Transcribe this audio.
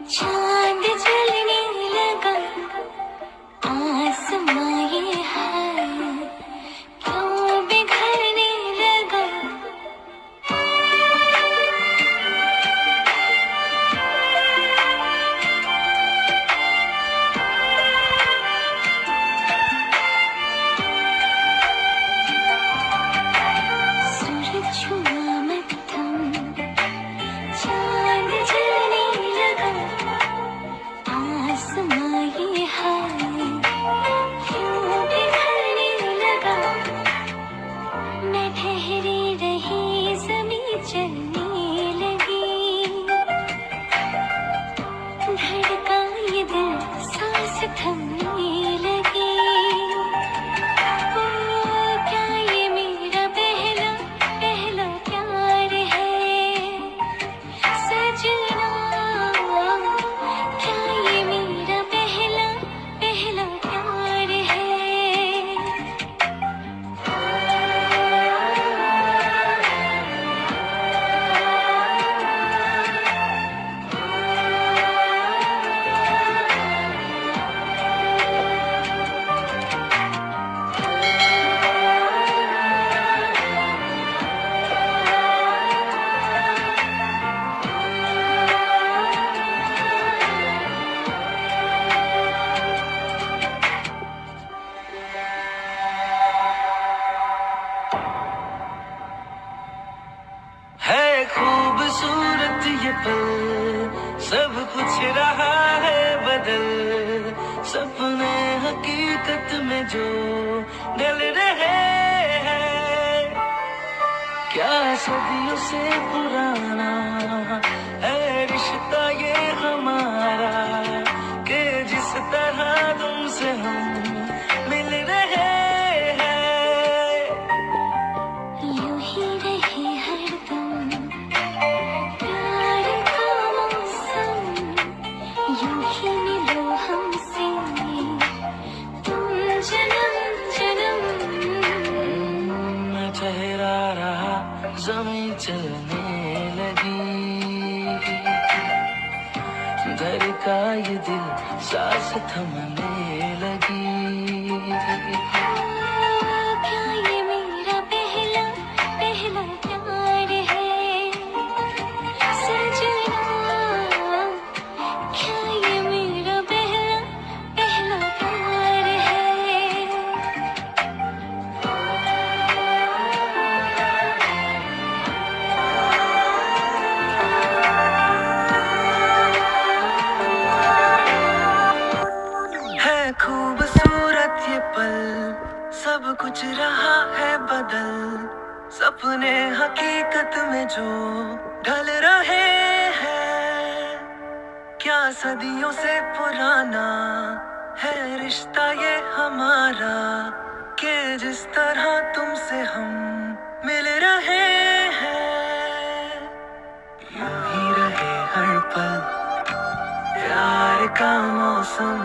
चांद जलने लगा आसमां ये है क्यों बिखरने लगा। सूरज छुआ मत्थम चांद जलने लगा आसमां ये है क्यों बिखरने लगा। मैं ठहरी रही ज़मीं चलने लगी, धड़का ये दिल सांस थमने लगी। ओ क्या ये मेरा पहला पहला प्यार है सजना, क्या ये मेरा पहला पहला प्यार है। है खूबसूरत ये पल, सब कुछ रहा है बदल, सपने हकीकत में जो ढल रहे हैं। क्या सदियों से पुराना है रिश्ता ये हमारा, कि जिस तरह तुमसे हम मिल रहे हैं। यूं ही रहे हरदम प्यार का मौसम, यूं ही मिलो हमसे तुम जन्म जन्म। मैं ठहरा रहा ज़मीं चलने लगी, धड़का ये दिल सांस थमने लगी। क्या ये मेरा पहला पहला प्यार है सजना, क्या ये मेरा पहला पहला प्यार है। है खूबसूरत ये पल, सब कुछ रहा है बदल, सपने हकीकत में जो ढल रहे हैं। क्या सदियों से पुराना है रिश्ता ये हमारा, कि जिस तरह तुमसे हम मिल रहे हैं। यूं ही रहे हर पल प्यार का मौसम,